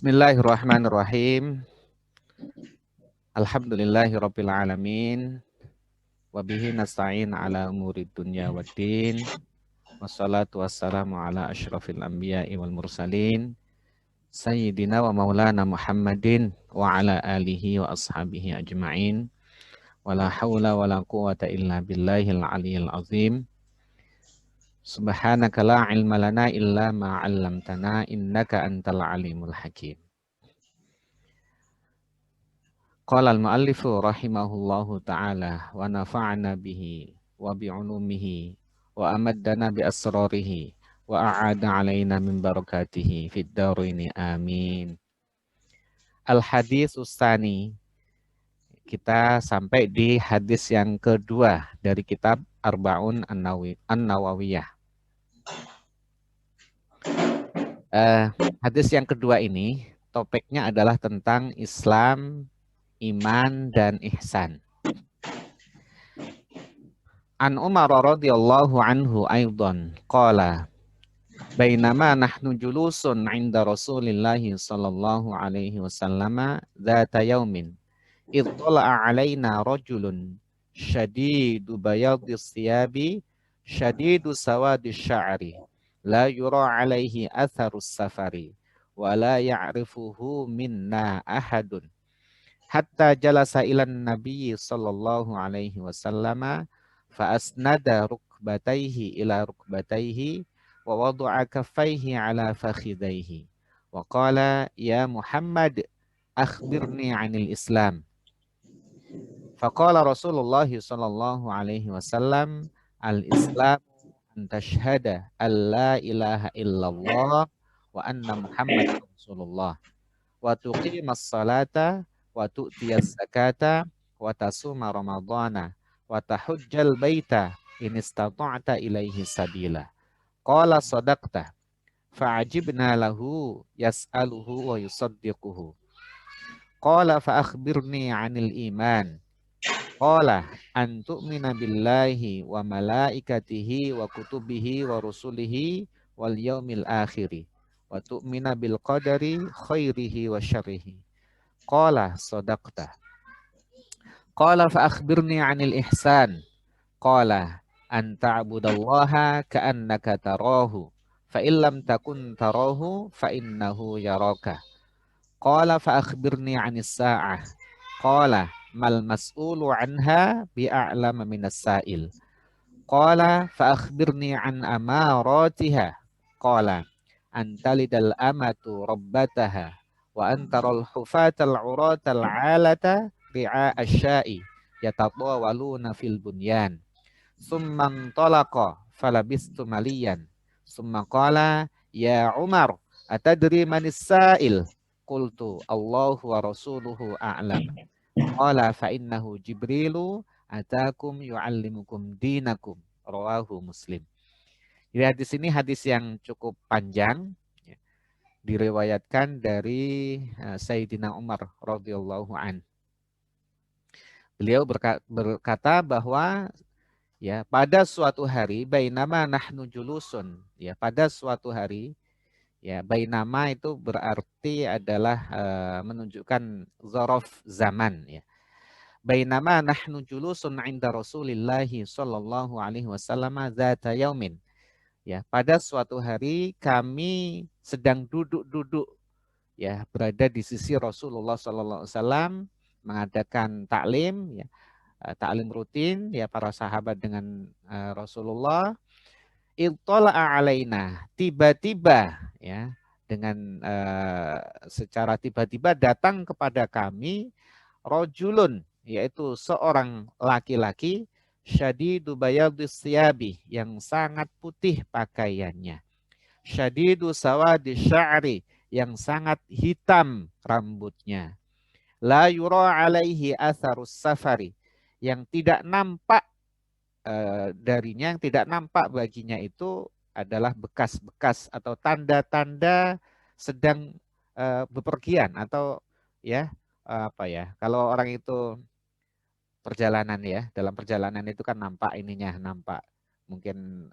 Bismillahirrahmanirrahim. Alhamdulillahirabbil alamin. Wa bihi nasta'in ala umurid dunya waddin. Wassalatu wassalamu ala asyrafil anbiya'i wal mursalin. Sayyidina wa maulana Muhammadin wa ala alihi wa ashabihi ajma'in. Wa la hawla wa la quwata illa billahil aliyyil azim. Subhanaka la ilma lana illa ma 'allamtana innaka antal alimul hakim. Qala al-muallifu rahimahullahu ta'ala wa nafa'ana bihi wa bi'ulumihi wa amaddana bi asrarihi wa a'ada alaina min barakatihi fid darini amin. Al-hadis ustani, kita sampai di hadis yang kedua dari kitab Arba'un An-Nawawiyah. Hadis yang kedua ini topiknya adalah tentang Islam, iman dan ihsan. An Umar radhiyallahu anhu aidan qala bainama nahnu julusun 'inda Rasulillah sallallahu alaihi wasallam dzata yaumin idh tala'a 'alaina rajulun shadidu bayadis thiyabi shadidu sawadis sya'ri la yura 'alaihi atharus safari wa la ya'rifuhu minna ahadun hatta jalasa ilan nabiyyi sallallahu alaihi wasallam fa asnada rukbatayhi ila rukbatayhi wa wada'a kaffayhi ala fakhidayhi wa qala ya Muhammad akhbirni 'anil Islam. Faqala Rasulullah sallallahu alaihi wasallam al-Islam an tashhada alla ilaha illallah wa anna Muhammadar Rasulullah wa tuqimas salata wa tu'tiyaz zakata wa tasuma ramadhana wa tahujjal baita in istata'ta ilaihi sabila. Qala sadaqta fa'ajibna lahu yas'aluhu wa yusaddiquhu. Qala fa akhbirni 'anil iman. Qala an tu'mina billahi wa malaikatihi wa kutubihi wa rusulihi wal yaumil akhiri wa tu'mina bil qadari khairihi wa syarrihi. Qala sadaqta. Qala fa akhbirni 'anil ihsan. Qala an ta'budallaha ka'annaka tarahu fa illam takun tarahu fa innahu yaraka. Qala fa akhbirni 'anis sa'ah. Qala mal mas'ulu 'anha bi'a'lama minas sa'il. Qala fa akhbirni 'an amaratiha. Qala an talidal amatu rabbataha wa antaral hufatal 'uratal 'alata ri'a asya'i yatatawaluna fil bunyan. Summa talaqa falabistu maliyan. Summa qala ya Umar atadri manis sa'il? Qultu Allahu wa rasuluhu a'lam. Qala fa innahu Jibrilu atakum yu'allimukum dinakum. Rawahu Muslim. Jadi hadis ini hadis yang cukup panjang, ya, diriwayatkan dari Sayyidina Umar radhiyallahu an. Beliau berkata bahwa ya pada suatu hari bainama nahnu julusun, ya pada suatu hari, ya bainama itu berarti adalah menunjukkan dzaraf zaman, ya. Bainama nahnu julusun 'inda Rasulillah sallallahu alaihi wasallam dzata yaumin. Ya, pada suatu hari kami sedang duduk-duduk, ya, berada di sisi Rasulullah sallallahu alaihi wasallam mengadakan taklim, ya, taklim rutin, ya, para sahabat dengan Rasulullah. Ittala'a alaina, tiba-tiba, ya, dengan secara tiba-tiba datang kepada kami rajulun, yaitu seorang laki-laki syadidu bayadis siyabi, yang sangat putih pakaiannya. Syadidu sawadis sya'ri, yang sangat hitam rambutnya. La yura alaihi atharus safari, yang tidak nampak darinya, yang tidak nampak baginya itu adalah bekas-bekas atau tanda-tanda sedang bepergian atau ya apa ya, kalau orang itu perjalanan, ya, dalam perjalanan itu kan nampak ininya, nampak mungkin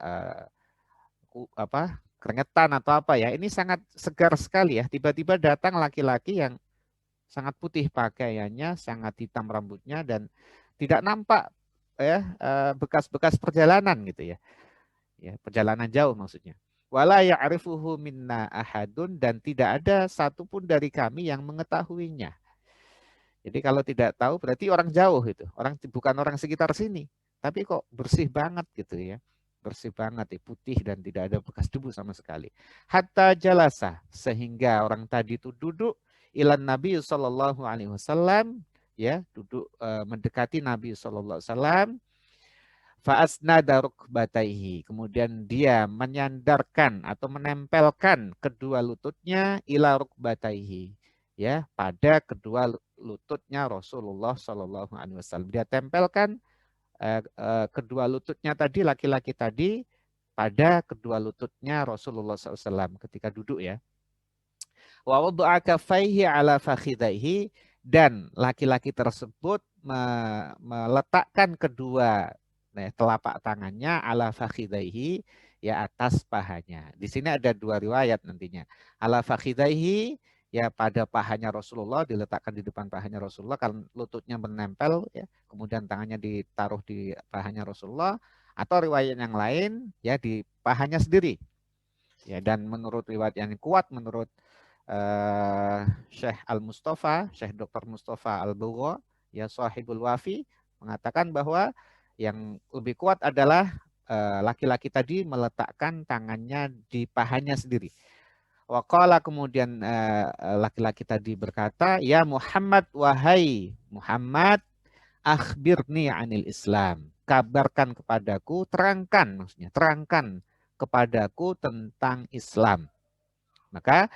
keringetan atau apa ya. Ini sangat segar sekali ya. Tiba-tiba datang laki-laki yang sangat putih pakaiannya, sangat hitam rambutnya, dan tidak nampak ya bekas-bekas perjalanan gitu ya. Ya, perjalanan jauh maksudnya. Wala ya'rifuhu minna ahadun, dan tidak ada satupun dari kami yang mengetahuinya. Jadi kalau tidak tahu berarti orang jauh itu, bukan orang sekitar sini. Tapi kok bersih banget gitu ya. Bersih banget ya, putih dan tidak ada bekas debu sama sekali. Hatta jalasa, sehingga orang tadi itu duduk ilan Nabi sallallahu alaihi wasallam, ya, duduk mendekati Nabi sallallahu alaihi wasallam. Fa'asnada rukbataihi, kemudian dia menyandarkan atau menempelkan kedua lututnya ila rukbataihi, ya, pada kedua lututnya Rasulullah Shallallahu Alaihi Wasallam. Dia tempelkan kedua lututnya tadi, laki-laki tadi, pada kedua lututnya Rasulullah SAW ketika duduk ya. Wa wadu'a kaffaihi ala fakhidaihi, dan laki-laki tersebut meletakkan kedua telapak tangannya ala fakhidaihi, ya, atas pahanya. Di sini ada dua riwayat nantinya. Ala fakhidaihi, ya, pada pahanya Rasulullah, diletakkan di depan pahanya Rasulullah karena lututnya menempel ya, kemudian tangannya ditaruh di pahanya Rasulullah, atau riwayat yang lain ya di pahanya sendiri. Ya, dan menurut riwayat yang kuat, menurut Syekh Al-Mustafa, Syekh Dr. Mustafa Al-Bugha, ya, Sahibul Wafi, mengatakan bahwa yang lebih kuat adalah laki-laki tadi meletakkan tangannya di pahanya sendiri. Waqala, kemudian laki-laki tadi berkata, ya Muhammad, wahai Muhammad, akhbirni anil Islam, kabarkan kepadaku, terangkan, maksudnya terangkan kepadaku tentang Islam. Maka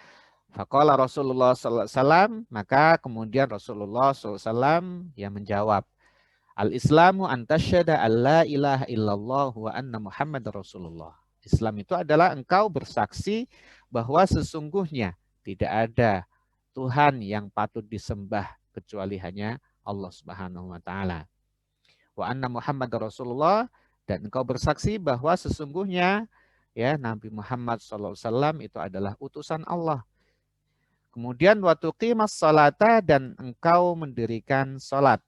faqala Rasulullah SAW, maka kemudian Rasulullah SAW yang menjawab, Al-Islamu antasyhada alla ilaha illallah wa anna Muhammad Rasulullah. Islam itu adalah engkau bersaksi bahwa sesungguhnya tidak ada Tuhan yang patut disembah kecuali hanya Allah Subhanahu wa taala. Wa anna Muhammad Rasulullah, dan engkau bersaksi bahwa sesungguhnya ya Nabi Muhammad SAW itu adalah utusan Allah. Kemudian waktu qimas salata, dan engkau mendirikan salat.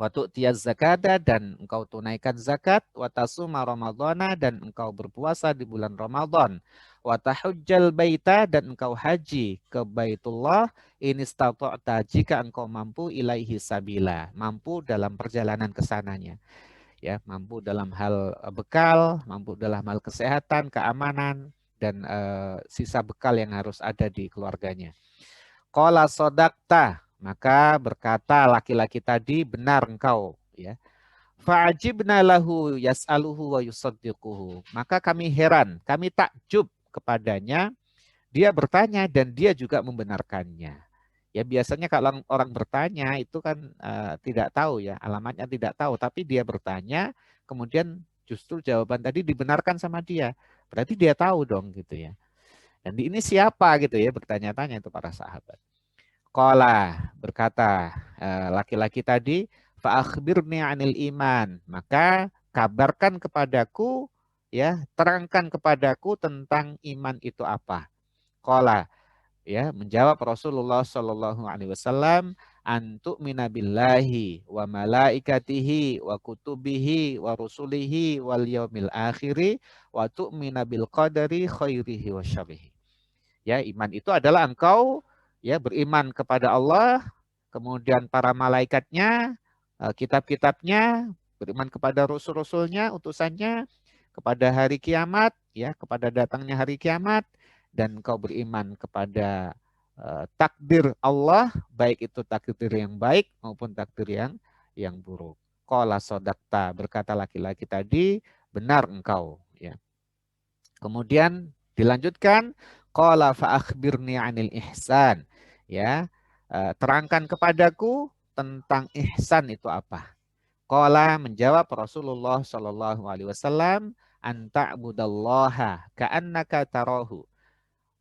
Waktu tiaz zakata, dan engkau tunaikan zakat. Watasuma ramadhana, dan engkau berpuasa di bulan Ramadan. Watahujjal baita, dan engkau haji ke Baitullah. In istata'ta, jika engkau mampu, ilaihi sabila, mampu dalam perjalanan ke sananya. Ya, mampu dalam hal bekal, mampu dalam hal kesehatan, keamanan, dan sisa bekal yang harus ada di keluarganya. Qala sodakta, maka berkata laki-laki tadi, benar engkau, ya. Fa'ajibna lahu yas'aluhu wa yusaddiquhu, maka kami heran, kami takjub kepadanya, dia bertanya dan dia juga membenarkannya. Ya, biasanya kalau orang bertanya itu kan tidak tahu ya, alamatnya tidak tahu, tapi dia bertanya, kemudian justru jawaban tadi dibenarkan sama dia. Berarti dia tahu dong gitu ya. Dan ini siapa gitu ya, bertanya-tanya itu para sahabat. Qala, berkata laki-laki tadi, fa akhbirni 'anil iman, maka kabarkan kepadaku, ya, terangkan kepadaku tentang iman itu apa. Qala, ya, menjawab Rasulullah Shallallahu Alaihi Wasallam, antuk minabillahi wa malaikatihi wa kutubihi wa rusulihi wal yaumil akhiri wa tu'mina bil qadari khairihi wa syarrihi. Ya, iman itu adalah engkau ya beriman kepada Allah, kemudian para malaikatnya, kitab-kitabnya, beriman kepada rasul-rasulnya, utusannya, kepada hari kiamat, ya, kepada datangnya hari kiamat, dan engkau beriman kepada takdir Allah, baik itu takdir yang baik maupun takdir yang buruk. Qala sodakta, berkata laki-laki tadi, benar engkau, ya. Kemudian dilanjutkan, qala fa akhbirni 'anil ihsan, ya, terangkan kepadaku tentang ihsan itu apa. Qala, menjawab Rasulullah Shallallahu Alaihi Wasallam, anta'budallaha ka'annaka tarahu,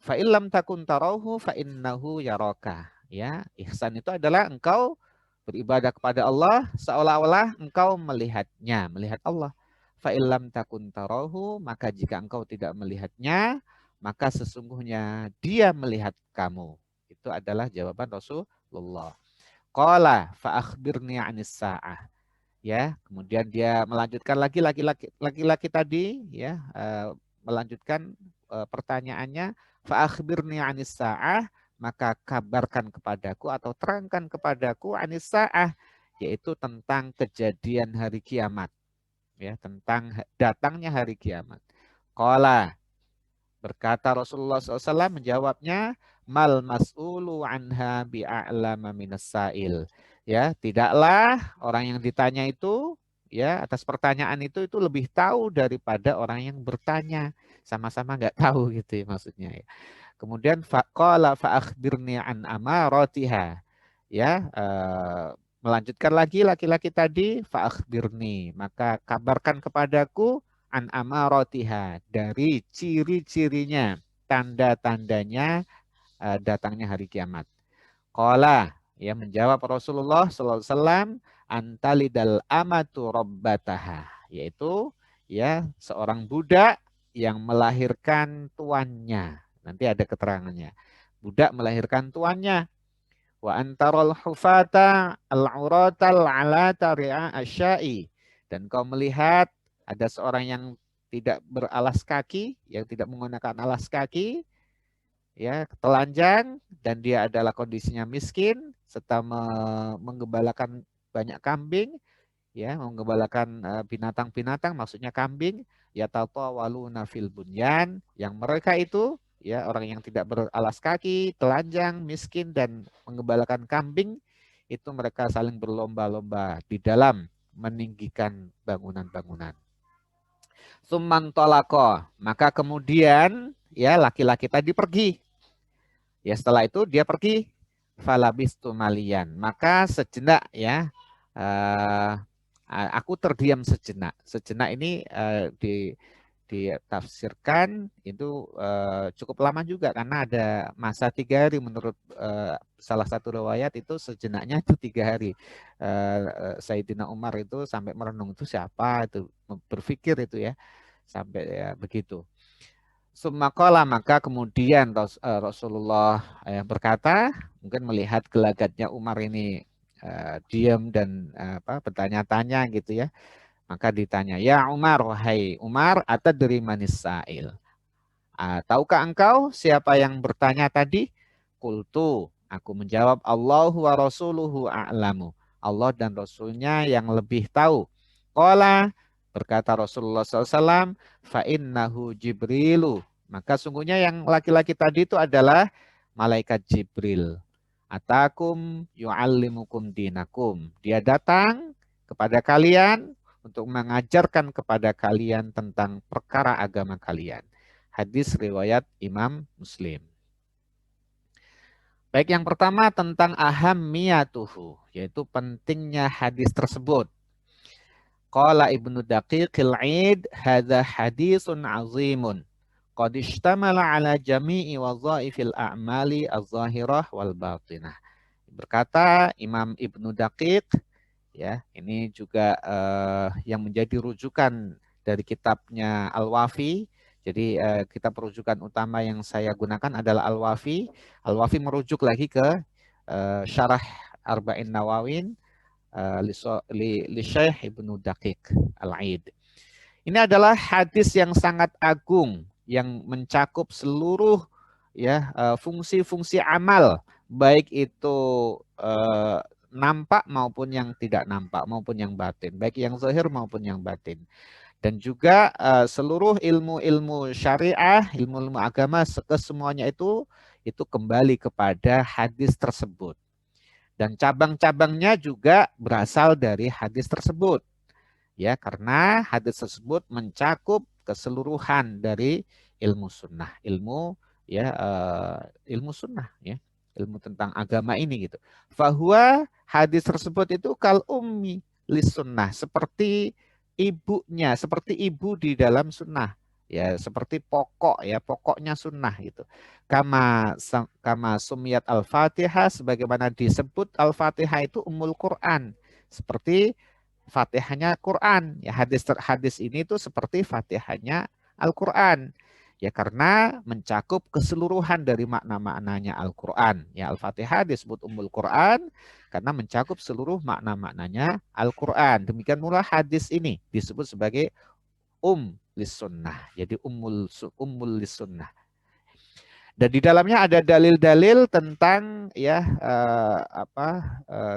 fa illam takun tarahu fa innahu yaraka. Ya, ihsan itu adalah engkau beribadah kepada Allah seolah-olah engkau melihatnya, melihat Allah. fa illam takun tarahu, maka jika engkau tidak melihatnya, maka sesungguhnya dia melihat kamu. Itu adalah jawaban Rasulullah. Qala fa akhbirni 'anis sa'ah. Ya, kemudian dia melanjutkan lagi laki-laki tadi ya, melanjutkan pertanyaannya, fa akhbirni 'anis sa'ah, maka kabarkan kepadaku atau terangkan kepadaku 'anis sa'ah, yaitu tentang kejadian hari kiamat, ya, tentang datangnya hari kiamat. Qala, berkata Rasulullah SAW menjawabnya, mal mas'ulu anha bi'a'lama minas sa'il. Ya, tidaklah orang yang ditanya itu, ya, atas pertanyaan itu lebih tahu daripada orang yang bertanya. Sama-sama nggak tahu gitu ya maksudnya ya. Kemudian faqala fa akhbirni an amaratiha. Ya, melanjutkan lagi laki-laki tadi, fa akhbirni, maka kabarkan kepadaku an amaratiha, dari ciri-cirinya, tanda-tandanya datangnya hari kiamat. Qala, ya, menjawab Rasulullah sallallahu alaihi wasallam, antalidal amatu rabbataha, yaitu ya seorang budak yang melahirkan tuannya. Nanti ada keterangannya. Budak melahirkan tuannya. Wa antarul hufata al-uratal alata ri'a asyai. Dan kau melihat ada seorang yang tidak beralas kaki, yang tidak menggunakan alas kaki, ya, telanjang, dan dia adalah kondisinya miskin serta menggembalakan banyak kambing, ya, menggembalakan binatang-binatang, maksudnya kambing, ya, tatawaluna fil bunyan, yang mereka itu ya orang yang tidak beralas kaki, telanjang, miskin, dan menggembalakan kambing, itu mereka saling berlomba-lomba di dalam meninggikan bangunan-bangunan. Summan tolako, maka kemudian ya laki-laki tadi pergi. Ya, setelah itu dia pergi, falabistu malian, maka sejenak ya, aku terdiam sejenak. Sejenak ini ditafsirkan itu cukup lama juga, karena ada masa 3 hari menurut salah satu riwayat, itu sejenaknya itu 3 hari. Sayyidina Umar itu sampai merenung, itu siapa, itu berpikir itu ya, sampai ya begitu. Sumakola, maka kemudian Rasulullah berkata, mungkin melihat gelagatnya Umar ini diam dan bertanya-tanya gitu ya. Maka ditanya, ya Umar, wahai Umar, atadri manis sa'il. Tahukah engkau siapa yang bertanya tadi? Kultu, aku menjawab, Allahu wa rasuluhu a'lamu. Allah dan Rasulnya yang lebih tahu. Qala, berkata Rasulullah SAW, fa'innahu Jibrilu. Maka sungguhnya yang laki-laki tadi itu adalah malaikat Jibril. Atakum yu'allimukum dinakum. Dia datang kepada kalian untuk mengajarkan kepada kalian tentang perkara agama kalian. Hadis riwayat Imam Muslim. Baik, yang pertama tentang ahammiyatuhu, yaitu pentingnya hadis tersebut. Qala Ibnu Daqiqil 'Id, hadza hadisun 'azimun. Qad ishtamala 'ala jami'i wadhaifil a'mali adh-dhahirah wal batinah. Berkata Imam Ibnu Daqiq, ya, ini juga yang menjadi rujukan dari kitabnya Al-Wafi. Jadi kitab rujukan utama yang saya gunakan adalah Al-Wafi. Al-Wafi merujuk lagi ke Syarah Arba'in Nawawin li Syekh Ibnu Daqiq Al-Aid. Ini adalah hadis yang sangat agung yang mencakup seluruh ya fungsi-fungsi amal, baik itu nampak maupun yang tidak nampak, maupun yang batin, baik yang zahir maupun yang batin. Dan juga seluruh ilmu-ilmu syariah, ilmu-ilmu agama, kesemuanya itu kembali kepada hadis tersebut. Dan cabang-cabangnya juga berasal dari hadis tersebut. Ya, karena hadis tersebut mencakup keseluruhan dari ilmu sunnah, ilmu ya ilmu sunnah ya, ilmu tentang agama ini gitu. Fahuwa, hadis tersebut itu kal ummi lis sunnah, seperti ibunya, seperti ibu di dalam sunnah. Ya, seperti pokok ya, pokoknya sunnah gitu. Kama sumiyat al-Fatihah, sebagaimana disebut al-Fatihah itu Ummul Quran. Seperti Fatihahnya Quran. Ya, hadis ini tuh seperti Fatihahnya Al-Quran. Ya, karena mencakup keseluruhan dari makna-maknanya Al-Quran. Ya, Al-Fatihah disebut Ummul Quran karena mencakup seluruh makna-maknanya Al-Quran. Demikian pula hadis ini disebut sebagai lis sunnah. Jadi ummul lis sunnah. Dan di dalamnya ada dalil-dalil tentang ya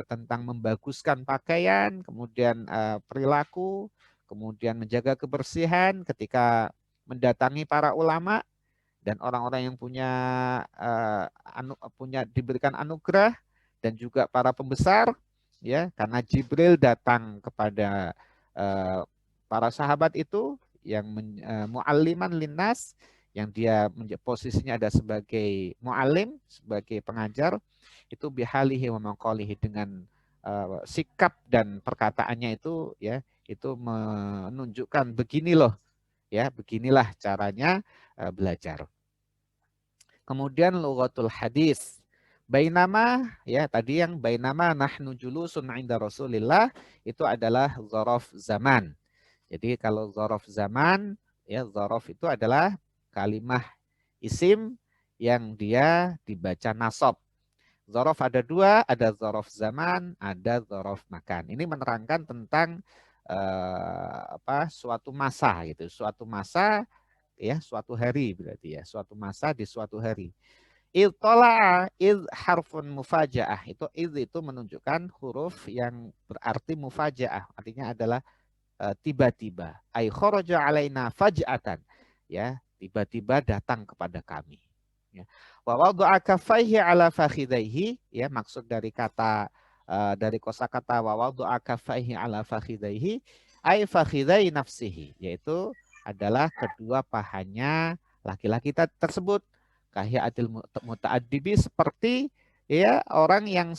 tentang membaguskan pakaian, kemudian perilaku, kemudian menjaga kebersihan ketika mendatangi para ulama dan orang-orang yang punya diberikan anugerah dan juga para pembesar, ya, karena Jibril datang kepada para sahabat itu yang mu'alliman linnas, yang dia posisinya ada sebagai mu'allim, sebagai pengajar, itu bihalihi wa maqalihi, dengan sikap dan perkataannya itu, ya, itu menunjukkan begini loh, ya, beginilah caranya belajar. Kemudian lughatul hadis. Bainama, ya, tadi yang bainama nahnu julusun 'inda Rasulillah itu adalah dzaraf zaman. Jadi kalau dzaraf zaman, ya, dzaraf itu adalah kalimah isim yang dia dibaca nasab. Dzaraf ada dua, ada dzaraf zaman, ada dzaraf makan. Ini menerangkan tentang suatu masa gitu, suatu masa, ya, suatu hari berarti, ya, suatu masa di suatu hari. Iltola'a harfun mufajaah, itu menunjukkan huruf yang berarti mufajaah, artinya adalah tiba-tiba. Ai kharaja alaina faj'atan, ya, tiba-tiba datang kepada kami, ya. Wa wada'a kaffaihi ala fakhidaihi, ya, maksud dari kata dari kosakata wa wada'a kaffaihi ala fakhidaihi ai fakhidai nafsihi, yaitu adalah kedua pahanya laki-laki tersebut. Kahiyatil muta'addibi, seperti, ya, orang yang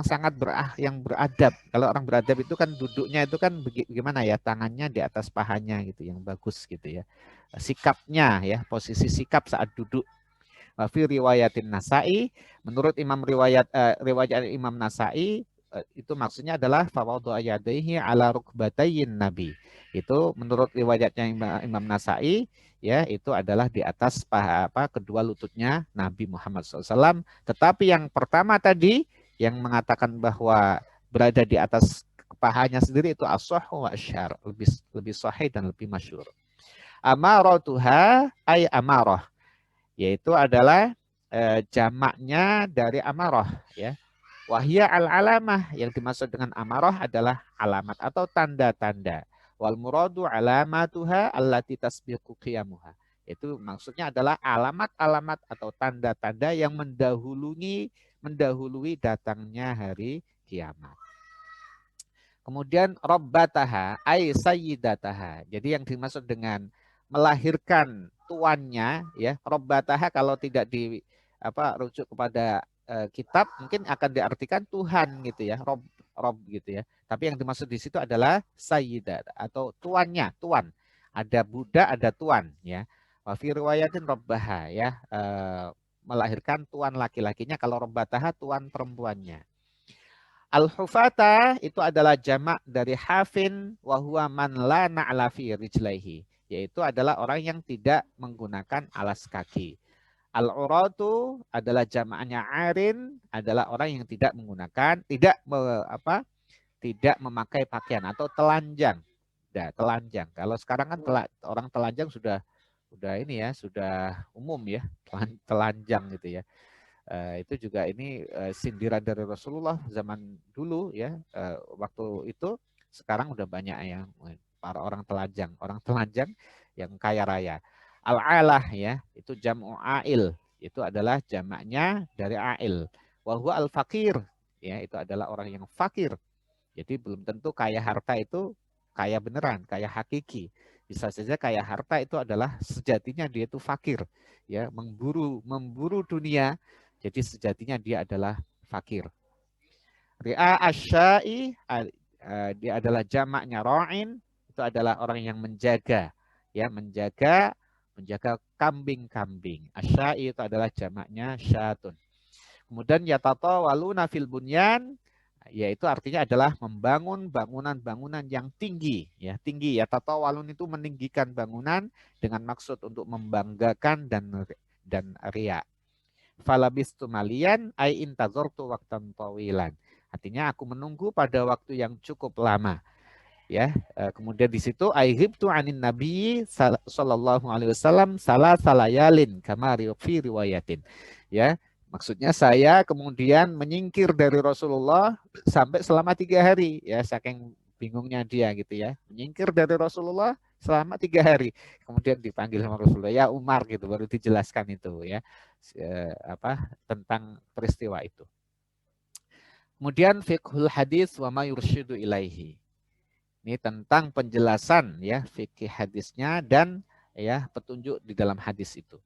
sangat yang beradab. Kalau orang beradab itu kan duduknya itu kan bagaimana, ya, tangannya di atas pahanya gitu, yang bagus gitu, ya. Sikapnya, ya, posisi sikap saat duduk. Fi riwayatin Nasa'i, menurut riwayat Imam Nasa'i, itu maksudnya adalah fawadhu yadaihi ala rukbatayin Nabi. Itu menurut riwayatnya Imam Nasa'i, ya, itu adalah di atas kedua lututnya Nabi Muhammad SAW. Tetapi yang pertama tadi yang mengatakan bahwa berada di atas pahanya sendiri itu as-sahhu wa asyhar, lebih sahih dan lebih masyhur. Amaratuha ay amarah, yaitu adalah jamaknya dari amarah, ya. Wahya al-alamah, yang dimaksud dengan amarah adalah alamat atau tanda-tanda. Wal muradu alamatuha allati tasbiqu qiyamuha. Itu maksudnya adalah alamat-alamat atau tanda-tanda yang mendahului datangnya hari kiamat. Kemudian robbataha ay sayyidataha. Jadi yang dimaksud dengan melahirkan tuannya, ya, robbataha kalau tidak rujuk kepada kitab mungkin akan diartikan Tuhan gitu, ya, rob gitu, ya. Tapi yang dimaksud di situ adalah sayyidat atau tuannya, tuan. Ada budak, ada tuan, ya. Wa fi riwayatin robbaha, ya, melahirkan tuan laki-lakinya, kalau robbataha tuan perempuannya. Al-hufata itu adalah jamak dari hafin wa huwa man la na'la fi rijlaihi, yaitu adalah orang yang tidak menggunakan alas kaki. Al-uratu adalah jamaknya arin, adalah orang yang tidak menggunakan, tidak memakai pakaian atau telanjang. Telanjang. Kalau sekarang kan orang telanjang sudah ini, ya, sudah umum, ya, telanjang gitu, ya. Itu juga ini sindiran dari Rasulullah zaman dulu, ya, waktu itu. Sekarang udah banyak yang para orang telanjang yang kaya raya. Al-alah, ya, itu jam'u ail, itu adalah jamaknya dari ail. Wa huwa al-fakir, ya, itu adalah orang yang fakir. Jadi belum tentu kaya harta itu kaya beneran, kaya hakiki. Bisa saja kaya harta itu adalah sejatinya dia itu fakir, ya, memburu dunia. Jadi sejatinya dia adalah fakir. Ri'a asyai, dia adalah jamaknya ra'in, itu adalah orang yang menjaga, ya, menjaga kambing-kambing. Asyai itu adalah jamaknya syatun. Kemudian yatatawaluna fil bunyan, yaitu artinya adalah membangun bangunan-bangunan yang tinggi, ya tinggi ya. Tatawalun itu meninggikan bangunan dengan maksud untuk membanggakan dan riya. Falabistu malian ai intazortu waktan tawilan. Artinya aku menunggu pada waktu yang cukup lama. Ya, kemudian di situ aihibtu anin nabi sallallahu alaihi wasallam salah salayalin kama fi riwayatin. Ya, maksudnya saya kemudian menyingkir dari Rasulullah sampai selama 3 hari. Ya, saking bingungnya dia gitu ya. Menyingkir dari Rasulullah selama 3 hari. Kemudian dipanggil sama Rasulullah, ya Umar gitu, baru dijelaskan itu ya, tentang peristiwa itu. Kemudian fiqhul hadis wa ma yursyidu ilaihi. Ini tentang penjelasan ya fikih hadisnya dan ya petunjuk di dalam hadis itu.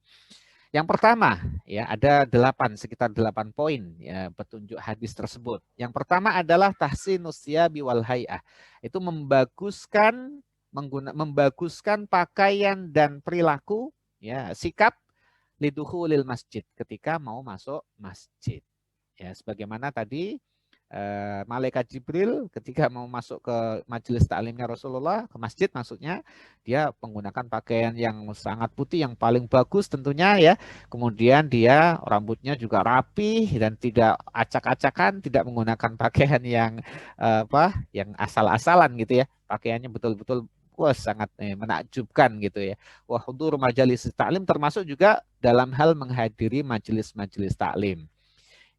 Yang pertama ya ada sekitar 8 poin ya petunjuk hadis tersebut. Yang pertama adalah tahsinus siyabi wal hay'ah. Itu membaguskan pakaian dan perilaku ya sikap lidukhulil masjid ketika mau masuk masjid. Ya sebagaimana tadi Malaikat Jibril ketika mau masuk ke majelis taklimnya Rasulullah, ke masjid maksudnya, dia menggunakan pakaian yang sangat putih, yang paling bagus tentunya ya. Kemudian dia rambutnya juga rapi dan tidak acak-acakan, tidak menggunakan pakaian yang yang asal-asalan gitu ya. Pakaiannya betul-betul wah sangat menakjubkan gitu ya. Wah, hudur majelis taklim termasuk juga dalam hal menghadiri majelis-majelis taklim.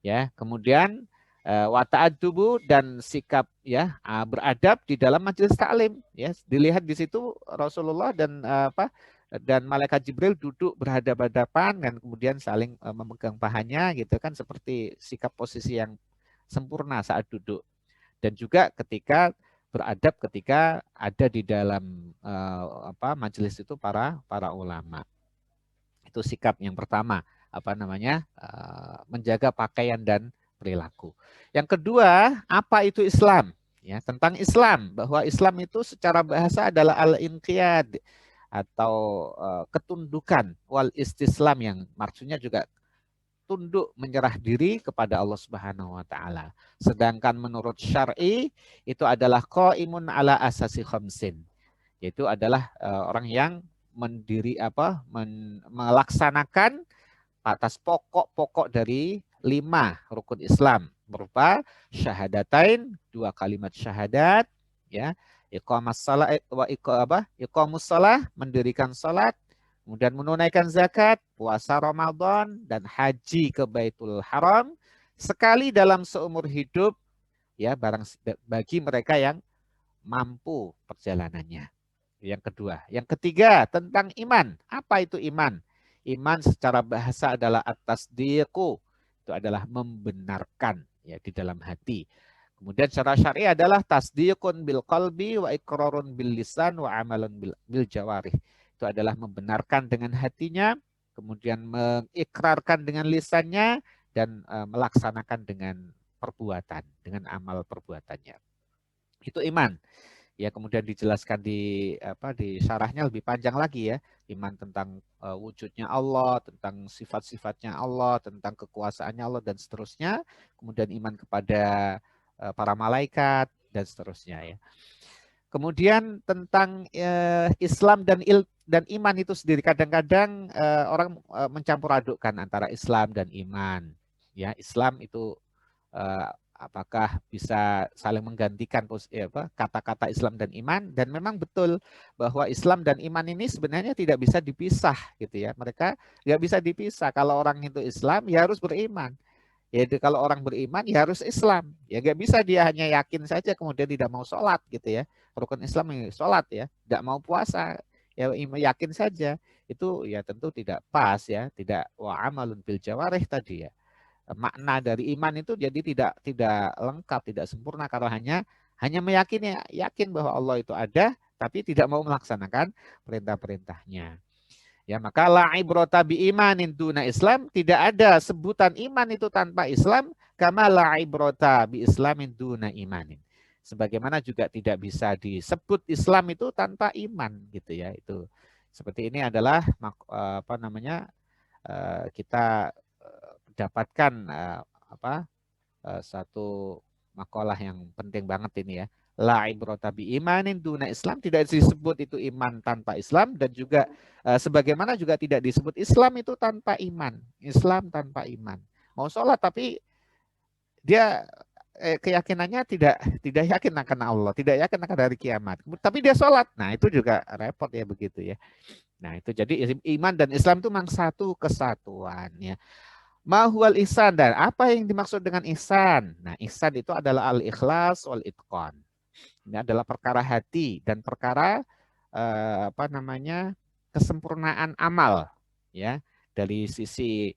Ya, kemudian wa ta'addubu dan sikap ya beradab di dalam majelis taklim ya, dilihat di situ Rasulullah dan malaikat Jibril duduk berhadapan-hadapan dan kemudian saling memegang pahanya gitu kan, seperti sikap posisi yang sempurna saat duduk. Dan juga ketika beradab ketika ada di dalam majelis itu para ulama. Itu sikap yang pertama, menjaga pakaian dan perilaku. Yang kedua, apa itu Islam? Ya, tentang Islam, bahwa Islam itu secara bahasa adalah al-inqiyad atau ketundukan, wal istislam yang maksudnya juga tunduk menyerah diri kepada Allah Subhanahu wa taala. Sedangkan menurut syar'i itu adalah qaimun ala asasi khamsin, yaitu adalah orang yang melaksanakan atas pokok-pokok dari 5 rukun Islam, berupa syahadatain, 2 kalimat syahadat, ya, iqamas salat iqamus salah, mendirikan salat, kemudian menunaikan zakat, puasa Ramadan, dan haji ke Baitul Haram sekali dalam seumur hidup ya, bagi mereka yang mampu perjalanannya. Yang kedua. Yang ketiga, tentang iman. Apa itu iman? Iman secara bahasa adalah at-tasdiqu. Itu adalah membenarkan ya di dalam hati. Kemudian secara syar'i adalah tasdiqun bil qalbi wa iqrarun bil lisan wa amalun bil jawarih. Itu adalah membenarkan dengan hatinya, kemudian mengikrarkan dengan lisannya, dan melaksanakan dengan perbuatan, dengan amal perbuatannya. Itu iman. Ya, kemudian dijelaskan di syarahnya lebih panjang lagi ya, iman tentang wujudnya Allah, tentang sifat-sifatnya Allah, tentang kekuasaannya Allah dan seterusnya. Kemudian iman kepada para malaikat dan seterusnya ya. Kemudian tentang Islam dan iman itu sendiri, kadang-kadang orang mencampur adukkan antara Islam dan iman. Ya, Islam itu apakah bisa saling menggantikan kata-kata Islam dan iman, dan memang betul bahwa Islam dan iman ini sebenarnya tidak bisa dipisah gitu ya. Mereka nggak bisa dipisah. Kalau orang itu Islam ya harus beriman. Ya kalau orang beriman ya harus Islam. Ya nggak bisa dia hanya yakin saja kemudian tidak mau sholat gitu ya. Rukun Islam ini sholat ya, tidak mau puasa ya, yakin saja. Itu ya tentu tidak pas ya, tidak wa amalun bil jawarih tadi ya. Makna dari iman itu jadi tidak lengkap, tidak sempurna kalau hanya meyakini, yakin bahwa Allah itu ada tapi tidak mau melaksanakan perintah-perintahnya. Ya, maka la ibrata bi imanin duna Islam, tidak ada sebutan iman itu tanpa Islam, kama la ibrata bi islamin duna imanin. Sebagaimana juga tidak bisa disebut Islam itu tanpa iman gitu ya. Itu seperti ini adalah kita dapatkan satu makalah yang penting banget ini ya. La ibrata bi imanin duna Islam, tidak disebut itu iman tanpa Islam, dan juga sebagaimana juga tidak disebut Islam itu tanpa iman. Islam tanpa iman. Mau sholat tapi dia keyakinannya tidak yakin akan Allah, tidak yakin akan hari kiamat. Tapi dia sholat. Nah, itu juga repot ya begitu ya. Nah, itu jadi iman dan Islam itu memang satu kesatuan ya. Mahwal ihsan, dan apa yang dimaksud dengan ihsan? Nah, ihsan itu adalah al-ikhlas wal itqan. Ini adalah perkara hati dan perkara apa namanya? Kesempurnaan amal ya. Dari sisi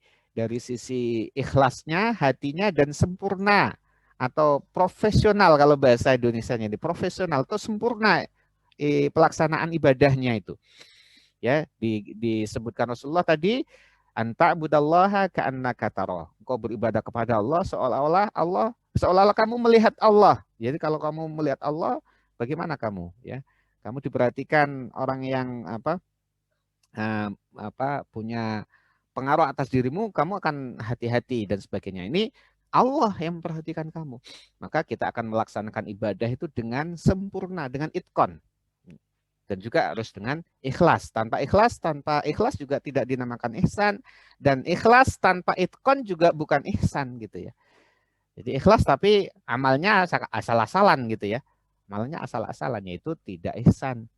ikhlasnya, hatinya, dan sempurna atau profesional, kalau bahasa Indonesianya ini profesional atau sempurna pelaksanaan ibadahnya itu. Ya, disebutkan Rasulullah tadi, anta budallaha ka'annaka tara. Engkau beribadah kepada Allah seolah-olah kamu melihat Allah. Jadi kalau kamu melihat Allah, bagaimana kamu ya? Kamu diperhatikan orang yang punya pengaruh atas dirimu, kamu akan hati-hati dan sebagainya. Ini Allah yang memperhatikan kamu. Maka kita akan melaksanakan ibadah itu dengan sempurna, dengan itkon. Dan juga harus dengan ikhlas. Tanpa ikhlas juga tidak dinamakan ihsan. Dan ikhlas tanpa itkon juga bukan ihsan gitu ya. Jadi ikhlas tapi amalnya asal-asalan gitu ya. Amalnya asal-asalan, yaitu tidak ihsan.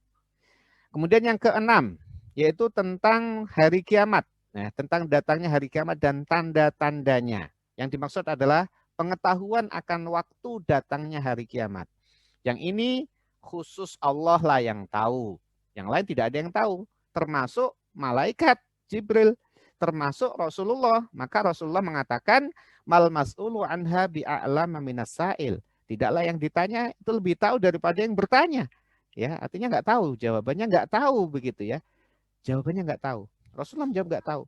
Kemudian yang keenam, yaitu tentang hari kiamat. Nah, tentang datangnya hari kiamat dan tanda-tandanya. Yang dimaksud adalah pengetahuan akan waktu datangnya hari kiamat. Yang ini khusus Allah lah yang tahu. Yang lain tidak ada yang tahu. Termasuk malaikat Jibril. Termasuk Rasulullah. Maka Rasulullah mengatakan, mal mas'ulu anha bi'a'lama minas sa'il. Tidaklah yang ditanya itu lebih tahu daripada yang bertanya. Ya, artinya nggak tahu. Jawabannya nggak tahu begitu ya. Jawabannya nggak tahu. Rasulullah menjawab nggak tahu.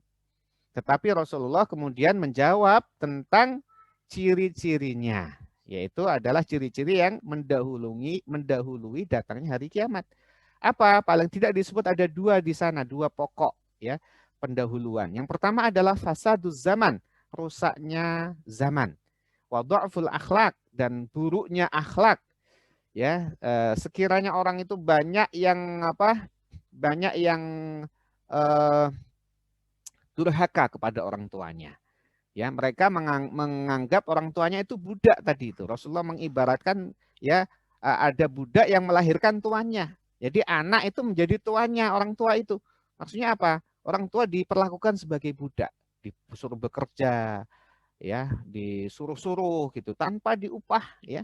Tetapi Rasulullah kemudian menjawab tentang ciri-cirinya, yaitu adalah ciri-ciri yang mendahului datangnya hari kiamat. Apa? Paling tidak disebut ada dua di sana, dua pokok ya pendahuluan. Yang pertama adalah fasaduz zaman, rusaknya zaman. Wa dha'ful akhlak, dan buruknya akhlak. Ya, sekiranya orang itu banyak yang durhaka kepada orang tuanya. Ya, mereka menganggap orang tuanya itu budak tadi itu. Rasulullah mengibaratkan ya ada budak yang melahirkan tuannya. Jadi anak itu menjadi tuannya orang tua itu. Maksudnya apa? Orang tua diperlakukan sebagai budak, disuruh bekerja, ya, disuruh-suruh gitu tanpa diupah ya.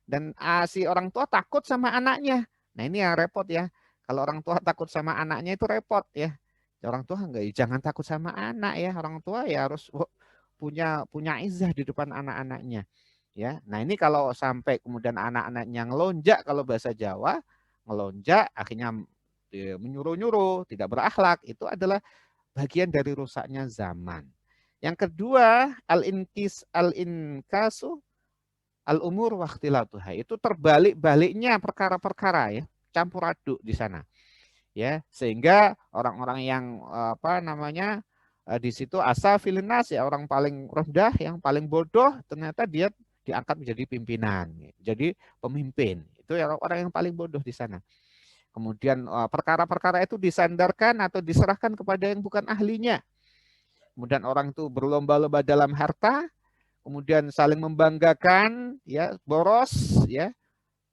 Dan si orang tua takut sama anaknya. Nah, ini yang repot ya. Kalau orang tua takut sama anaknya itu repot ya. Orang tua jangan takut sama anak ya. Orang tua ya harus punya izah di depan anak-anaknya. Ya. Nah, ini kalau sampai kemudian anak-anaknya ngelonjak, kalau bahasa Jawa, ngelonjak akhirnya menyuruh-nyuruh, tidak berakhlak, itu adalah bagian dari rusaknya zaman. Yang kedua, al-inkasu al-umur waktilatuha, itu terbalik-baliknya perkara-perkara ya, campur aduk di sana. Ya, sehingga orang-orang yang di situ asafilinas ya, orang paling rendah, yang paling bodoh, ternyata dia diangkat menjadi pimpinan, jadi pemimpin. Itu orang yang paling bodoh di sana. Kemudian perkara-perkara itu disandarkan atau diserahkan kepada yang bukan ahlinya. Kemudian orang itu berlomba-lomba dalam harta, kemudian saling membanggakan, ya, boros, ya.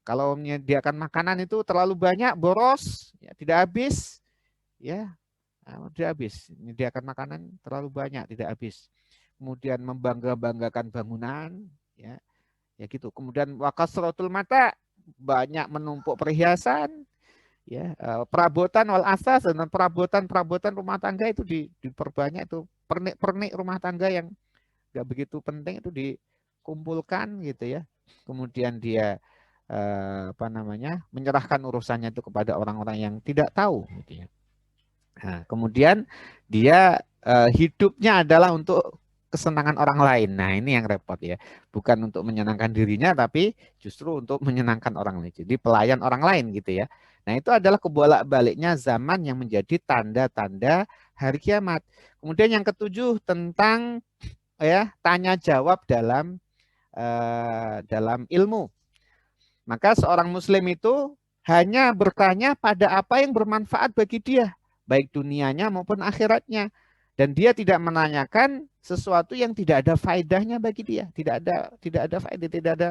Kalau menyediakan makanan itu terlalu banyak, boros, ya, tidak habis, ya, tidak habis. Menyediakan makanan terlalu banyak, tidak habis. Kemudian membanggakan bangunan, ya, ya gitu. Kemudian wakasrotul mata, banyak menumpuk perhiasan, ya, perabotan wal asas, dan perabotan rumah tangga itu diperbanyak, itu pernik-pernik rumah tangga yang nggak begitu penting itu dikumpulkan gitu ya. Kemudian dia menyerahkan urusannya itu kepada orang-orang yang tidak tahu gitu ya. Nah, kemudian dia hidupnya adalah untuk kesenangan orang lain. Nah, ini yang repot ya. Bukan untuk menyenangkan dirinya, tapi justru untuk menyenangkan orang lain. Jadi pelayan orang lain gitu ya. Nah, itu adalah kebolak-baliknya zaman yang menjadi tanda-tanda hari kiamat. Kemudian yang ketujuh tentang ya tanya jawab dalam dalam ilmu. Maka seorang muslim itu hanya bertanya pada apa yang bermanfaat bagi dia, baik dunianya maupun akhiratnya. Dan dia tidak menanyakan sesuatu yang tidak ada faedahnya bagi dia. Tidak ada faedah, tidak ada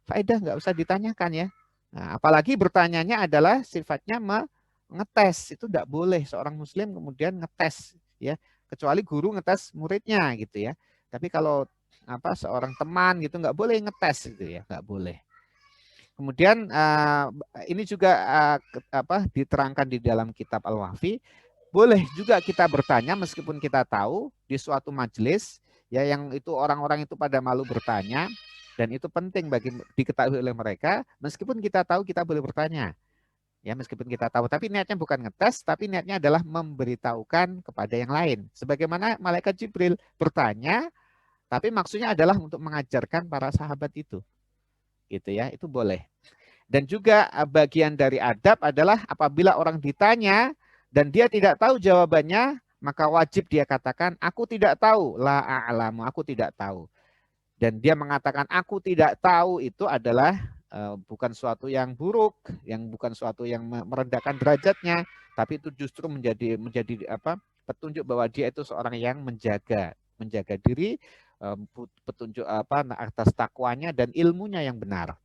faedah, nggak usah ditanyakan ya. Nah, apalagi bertanyanya adalah sifatnya ngetes. Itu tidak boleh seorang muslim kemudian ngetes ya, kecuali guru ngetes muridnya gitu ya. Tapi kalau seorang teman gitu nggak boleh ngetes gitu ya, nggak boleh. Kemudian ini juga diterangkan di dalam kitab Al-Wafi, boleh juga kita bertanya meskipun kita tahu di suatu majelis ya yang itu orang-orang itu pada malu bertanya, dan itu penting bagi diketahui oleh mereka, meskipun kita tahu kita boleh bertanya. Ya, meskipun kita tahu, tapi niatnya bukan ngetes, tapi niatnya adalah memberitahukan kepada yang lain. Sebagaimana malaikat Jibril bertanya, tapi maksudnya adalah untuk mengajarkan para sahabat itu. Gitu ya, itu boleh. Dan juga bagian dari adab adalah apabila orang ditanya dan dia tidak tahu jawabannya, maka wajib dia katakan, aku tidak tahu, la a'lamu, aku tidak tahu. Dan dia mengatakan aku tidak tahu itu adalah bukan suatu yang buruk, yang bukan suatu yang merendahkan derajatnya, tapi itu justru menjadi petunjuk bahwa dia itu seorang yang menjaga diri, petunjuk atas takwanya dan ilmunya yang benar.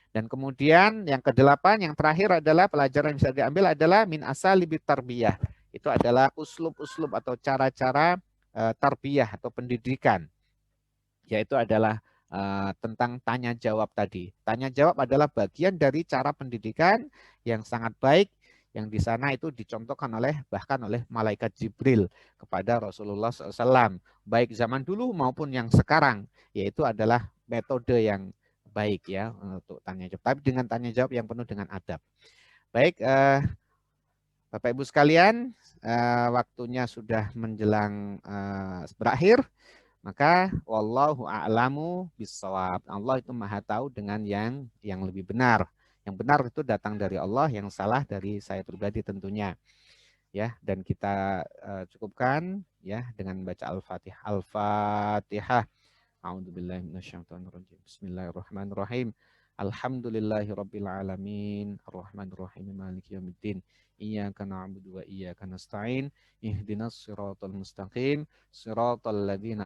Dan kemudian yang kedelapan, yang terakhir adalah pelajaran yang bisa diambil adalah min asalibit tarbiyah. Itu adalah uslub-uslub atau cara-cara tarbiyah atau pendidikan. Yaitu adalah tentang tanya jawab tadi. Tanya jawab adalah bagian dari cara pendidikan yang sangat baik, yang di sana itu dicontohkan bahkan oleh malaikat Jibril kepada Rasulullah SAW. Baik zaman dulu maupun yang sekarang. Yaitu adalah metode yang baik ya untuk tanya jawab, tapi dengan tanya jawab yang penuh dengan adab. Baik, Bapak Ibu sekalian, waktunya sudah menjelang berakhir, maka wallahu a'lamu bissawab. Allah itu Maha tahu dengan yang lebih benar. Yang benar itu datang dari Allah, yang salah dari saya pribadi tentunya. Ya, dan kita cukupkan ya dengan baca Al-Fatihah. Al-Fatihah. A'udzubillahi minasyaitonirrajim. Bismillahirrahmanirrahim. Alhamdulillahirabbil alamin. Arrahmanirrahim. Maliki yaumiddin. Iyyaka na'budu wa iyyaka nasta'in. Ihdinas siratal mustaqim. Siratal ladzina